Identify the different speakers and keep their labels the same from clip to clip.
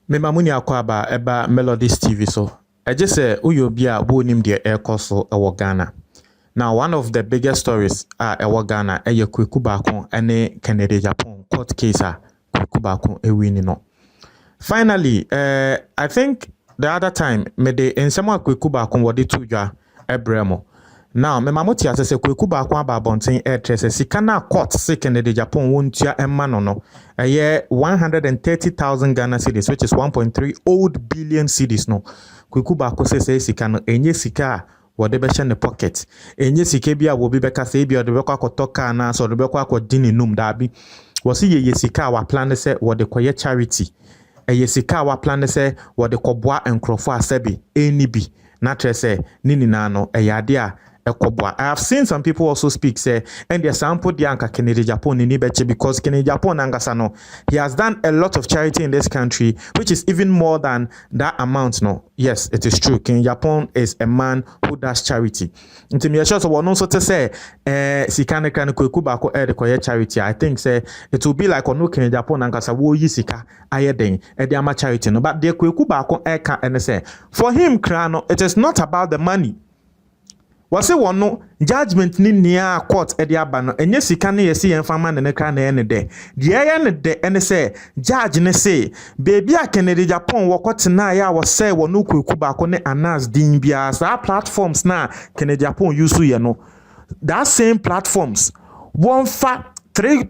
Speaker 1: Me mamuni akwaba eba Melodies TV so. Eje se uyo bia wo nim de ekoso ewo Ghana. Now one of the biggest stories ewo Ghana eye Kweku Baako ene Kennedy Japan court case Kweku Baako ewini no. Finally, I think the other time me de ensemo Kweku Baako wode tudwa ebremo. Now me mamoti asese Kweku Baako ababonten airtress sika na court se Kennedy Japan wontua emma no eye 130,000 Ghana cedis, which is 1.3 old billion cedis no. Kweku Baako se sika no enye sika wode be hye ne pocket, enye sika bia wo bi beka se bia de bekwa kotoka na so de bekwa kodini num da bi wo se ye sika wa plan se wode koye charity, eye sika wa plan se wode koboa enkrofo asebi eni bi na trese nini na no eyade a ekobwa. I have seen some people also speak say and their sample the anka Kennedy Japan ni beche because Kennedy Japan angasa no, he has done a lot of charity in this country which is even more than that amount no. Yes, it is true. Kennedy Japan is a man who does charity. Nti me sure so wono so to say sika ne kan Kweku Baako de koye charity. I think say it will be like ono Kennedy Japan angasa wo yi sika ayeden e de ama charity no, but the Kweku Baako ka and say for him krano it is not about the money. Wase wono judgment ni nia court edi aba no enye sika ne yesi yemfama ne kra na ene de ye ne de ene se judge ne se baby a Kennedy Japan wokoti na ya wo se wono Kweku Baako ne Anas din bia sa platforms na Kennedy Japan use ye no, that same platforms one fa three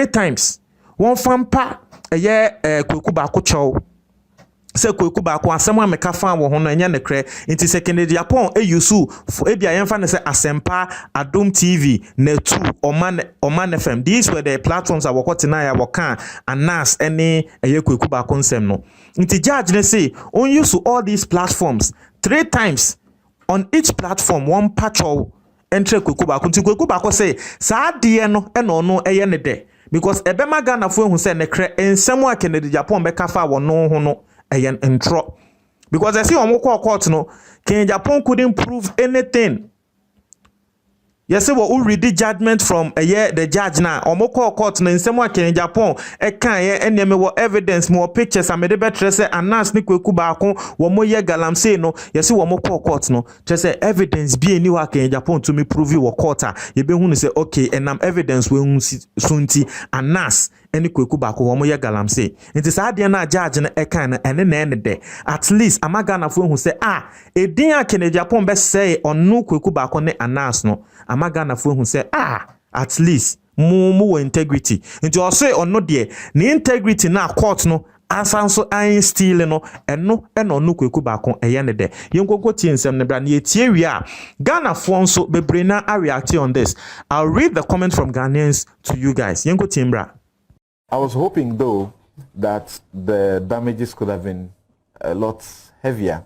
Speaker 1: times one fampa Kweku Baako chow se Kweku Baako asem ameka fa wo ho no enya ne kre nti se Kennedy Japan use ebia yemfa ne se Asempa, Adom TV, Netu, Oman FM. These were the platforms that were na ya woka Anas ene Kweku Baako nsem no. Nti judge ne say on use all these platforms 3 times on each platform one patrol entre Kweku Baako. Nti Kweku Baako say sa de no no eye ne de because ebema Ghana fo hu se ne kre ensem a Kennedy Japan beka fa wo no ho no ayen intro because I see on court no Kennedy Japan couldn't prove anything. Yes, we read the judgment from the judge now. Omoko court no nsemo Kennedy Japan kan ye me evidence more pictures amede betre say Anas ni Kweku Baako wo mo ye galamsey no. Yes, we omoko court no say evidence bi eni wa Kennedy Japan to me prove wo court ye be hu say okay enam evidence we hu sunti Anas eni Kweku Baako wo mo ye galamsey. Nti sa de na judge na kan na ene na ene de at least amaga na fo hu say edin a Kennedy Japan be say onu Kweku Baako ne Anas no amaga na fo hu say at least mu integrity. Nti o say ono de ni integrity na court no asanso an steal no eno onu Kweku Baako eye ne de yenkoko tie nsem ne bra na etie wi a Ghana fo nso bebre na react on this. I'll read the comment from Ghanaians to you guys. Yenko tie mbra.
Speaker 2: I was hoping though that the damages could have been a lot heavier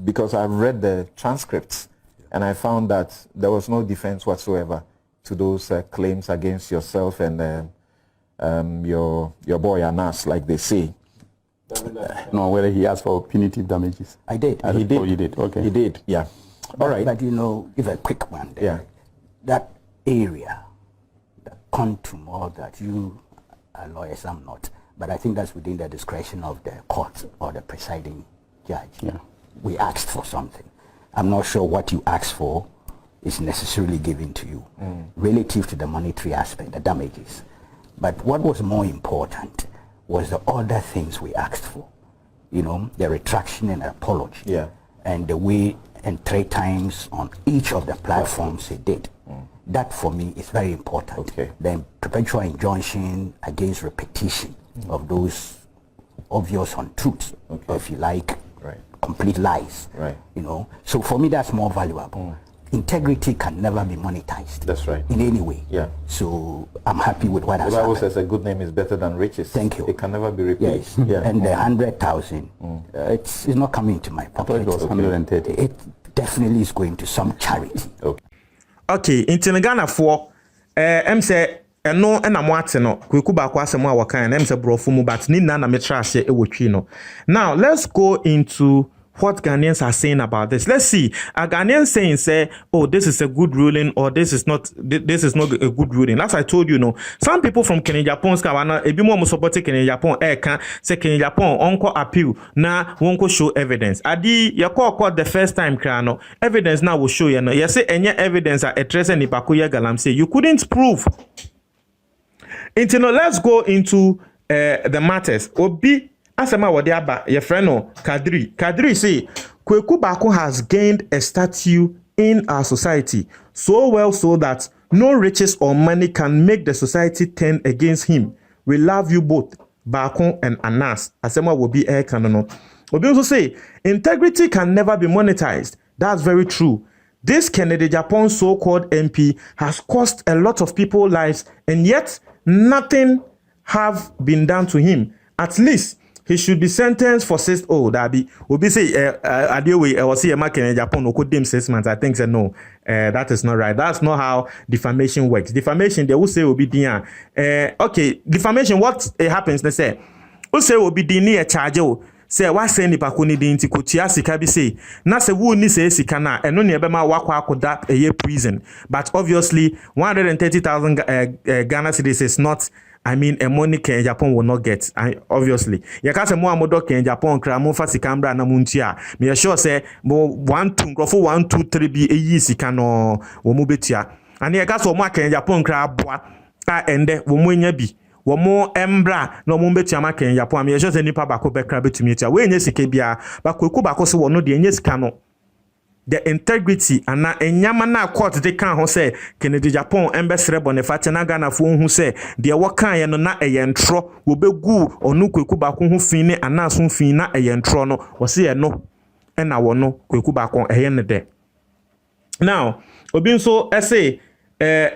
Speaker 2: because I've read the transcripts and I found that there was no defense whatsoever to those claims against yourself and your boy Anas, like they say.
Speaker 3: No, whether he asked for punitive damages.
Speaker 4: I did.
Speaker 2: He did.
Speaker 3: Oh, you did. Okay.
Speaker 2: He did. Yeah. All right.
Speaker 4: But give a quick one. There.
Speaker 2: Yeah.
Speaker 4: That area, the quantum, all that you are lawyers, I'm not. But I think that's within the discretion of the court or the presiding judge.
Speaker 3: Yeah.
Speaker 4: We asked for something. I'm not sure what you asked for is necessarily given to you relative to the monetary aspect, the damages. But what was more important was the other things we asked for. The retraction and apology.
Speaker 2: Yeah.
Speaker 4: And the way, and 3 times on each of the platforms he did. That for me is very important.
Speaker 2: Okay.
Speaker 4: The perpetual injunction against repetition of those obvious untruths, or if you like, complete lies.
Speaker 2: Right.
Speaker 4: So for me that's more valuable. Integrity can never be monetized.
Speaker 2: That's right.
Speaker 4: In any way.
Speaker 2: Yeah.
Speaker 4: So I'm happy with what I said.
Speaker 2: The Bible says a good name is better than riches.
Speaker 4: Thank you.
Speaker 2: It can never be replaced.
Speaker 4: Yes.
Speaker 2: Yeah.
Speaker 4: And the 100,000, it's not coming to my pocket.
Speaker 3: It was 130.
Speaker 4: It definitely is going to some charity.
Speaker 1: Okay, in Ghana for say eno na mo ate no Kweku Baako asem a wakan na say brofo mu but ni na metra ase e wotwi no. Now let's go into what Ghanaians are saying about this. Let's see. A Ghanaian saying, say, oh, this is a good ruling, or this is not a good ruling. As I told you, some people from Kenya Japan, ebi mo support Kenya Japan, can say Kenya Japan, onko appeal, na wonko show evidence. Adi, ya court the first time, krano, evidence now will show you. You say any evidence at a trace and Ipakuya Galam say you couldn't prove. Let's go into the matters. Obi asema wadiaba your friend Kadri say Kweku Baako has gained a statue in our society so well so that no riches or money can make the society turn against him. We love you both, Baako and Anas. Asema will be kanono. Obi also say integrity can never be monetized. That's very true. This Kennedy Japan so-called MP has cost a lot of people's lives, and yet nothing have been done to him. At least he should be sentenced for 6 Dabi. Obi say Adewe was see a Kennedy Japan could dim 6 months. I think say no. That is not right. That's not how defamation works. Defamation, they will say Obi Dian. Okay, defamation, what happens? They say, who say Obi Dini a charge? Say what say nipa ko ni din ti ko tia sika bi say na se wo ni say sika na eno ne be ma wakwa akoda a year prison, but obviously 130,000 Ghana cedis is not, I mean, a money Kenya Japan will not get. Obviously you can say mo amodo Kenya Japan kra mo fa sika mbra na muntia me sure say mo 1 2 grofo 1 2 3 bi eyi sika no wo mo betia and you can say mo Kenya Japan kra aboa a ende wo mo nya bi womo embra no mo betia ma Kenya Japan me sure nipa bako bekra betumi etia we nya sika bia Kweku Baako se wono de nya sika no. The integrity and enyama na court de kan ho say Kennedy Japan embesre Boniface na Ghana fo hu say de wakan ye no na eyentro wo begu onu Kweku Baako hu fin ne Anas hu fin na eyentro no wo se ye no e na wo no Kweku Baako eye ne de. Now obi nso say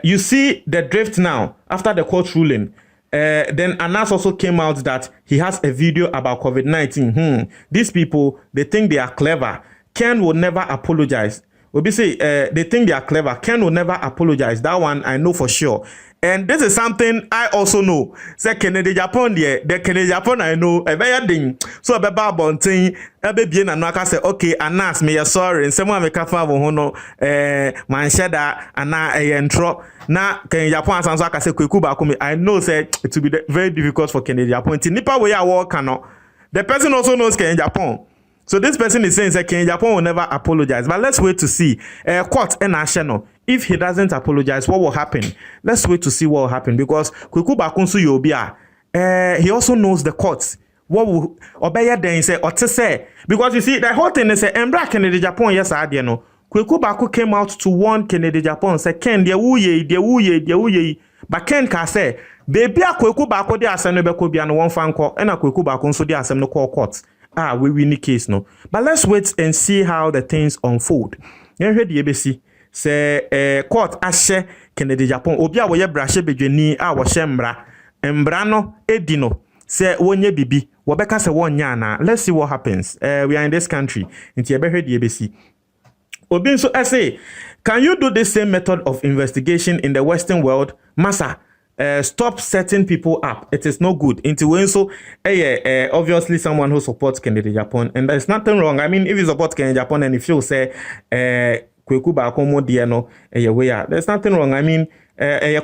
Speaker 1: you see the drift now after the court ruling. Then Anas also came out that he has a video about COVID-19. These people, they think they are clever. Ken will never apologize. Obi say they think they are clever. Ken will never apologize. That one I know for sure. And this is something I also know. Say Kennedy Japan there, the Kennedy Japan I know a very thing. So a baba bonting, a baby and I say, okay, Anas, me sorry, and someone make a favor hono man shada and na a intro. Na Kennedy Japan sounds like I say Kweku Baako. I know say it will be very difficult for Kennedy Japan. Nipa we are working no. The person also knows Kennedy Japan. So this person is saying that Kenya Japan will never apologize. But let's wait to see. Court and Asheno, if he doesn't apologize, what will happen? Let's wait to see what will happen. Because Kweku Baako nso yobia, he also knows the courts. What will Obeya then say or to say? Because you see, the whole thing is Embra Kennedy Japan, yes, I know. Kweku Baako came out to warn Kennedy Japan, say Ken, dear wuye. But Ken can say, baby, Kweku Baako de asem no beko bia no one fan call, and Kweku Baako nso de asem no call court. We win the case no. But let's wait and see how the things unfold. You heard the ABC say court ashe Kennedy Japan obi a wo ye brashe bedwani a wo shembra embra no edino say wonye bibi wo beka say wonya na. Let's see what happens. We are in this country. Nti e be heard the ABC. Obi nso say, can you do the same method of investigation in the Western world? Massa, stop setting people up. It is no good. Into when so, obviously someone who supports Kennedy Japan, and there's nothing wrong. I mean, if you support Kennedy Japan and if you say, Kweku Baako mo dia no, there's nothing wrong. I mean,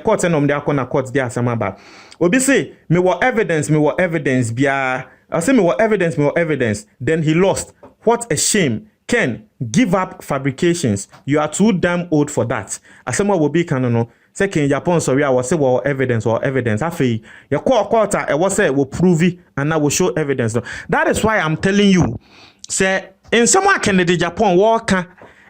Speaker 1: court and they are court there samaba. Obi say, me what evidence, bia. I say me what evidence. Then he lost. What a shame. Ken, give up fabrications. You are too damn old for that. Asema will be kanono. Say Kenya Japan sorry, I was say well evidence. Afi, your court I was say will prove it and I will show evidence. That is why I'm telling you. Say in someone Kennedy Japan walk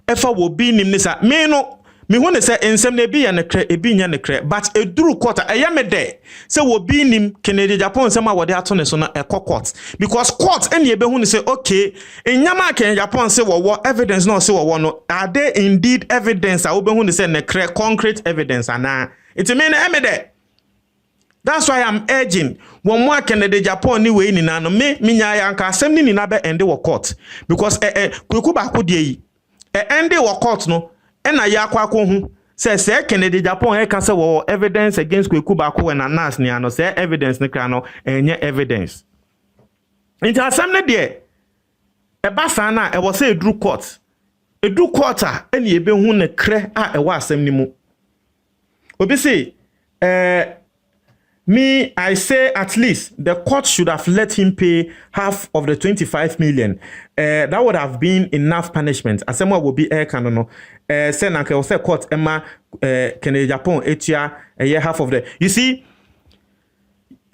Speaker 1: efa will be nim nisa. Me no. Me when they say ensem na bi ya nekre ebi nya nekre but eduru court me there say wo bi nim Kennedy Japan say ma wo dey ato ne so na court because court any ebe hu ne say okay enyama Kennedy Japan say wo evidence no say wo no are there indeed evidence a wo be hu ne say nekre concrete evidence ana it mean me there. That's why I'm urging one more Kennedy Japan ni we ni na no me nya ya nka asem ni na be ende wo court because Kweku Baako dey ende wo court no. And I yakwa hu say Kennedy Japan can say evidence against Kweku Baako and Anas ni ano say evidence ni kra no enye evidence. Nti asem ne de eba saa na e was say edru court a ene ebe hu ne kre a e wa asem ni mu obi say me, I say at least the court should have let him pay half of the 25 million. That would have been enough punishment. Asema will be air canon. Say na ke say court Emma Kennedy Japan etia a year half of the. You see,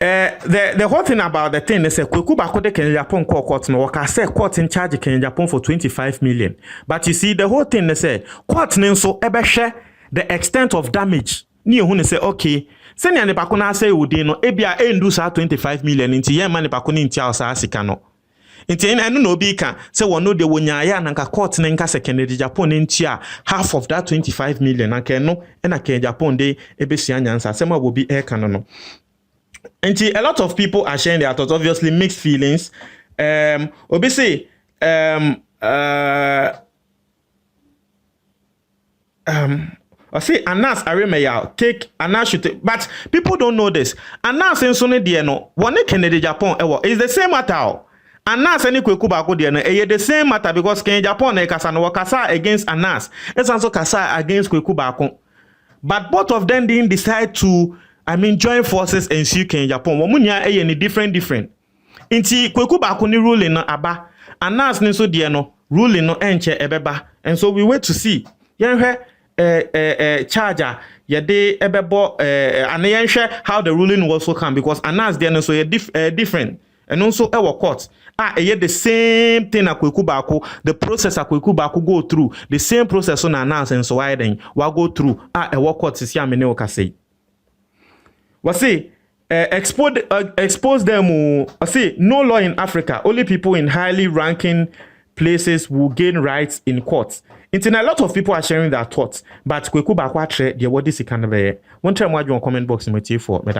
Speaker 1: the whole thing about the thing is say Kweku Bako de Kennedy Japan court no waka say court in charge Kennedy Japan for 25 million. But you see the whole thing they say court nenso ebe share the extent of damage. Ni ehun say okay. Senya ne pako na say udi no ebia endu sa 25 million nti ye ma ne pako ni ntia osa asika no nti enu no obi ka say wono de wonya ya na nka court ne nka Kennedy Japan ntia half of that 25 million na no e na Kennedy Japan de ebesia nyansa sema obi e ka no nti a lot of people are sharing their thoughts, obviously mixed feelings. Obi say I say Anas Aremeya take Anas should take, but people don't know this. Anas in Sone Dieno, one Kennedy Japan is the same matter. Anas any Kweku Bako Dieno, the same matter because Kennedy Japan kasa against Anas. It's also kasa against Kweku Bako. But both of them didn't decide to, join forces and sue Kennedy Japan. Wamunya any different. Inti Kweku Bako ni ruling no aba. Anas ni so Dieno ruling no enche ebeba. And so we wait to see. Charger yede ebebo and yenhwe how the ruling will also come because Anas there so different and also our court the same thing Kweku Bako the process Kweku Bako go through the same process on Anas and so why then we go through our court is here amene o say we say expose them I say no law in Africa, only people in highly ranking places will gain rights in courts. A lot of people are sharing their thoughts, but Kweku Bako atre the what this can be. One time, comment box in my for me.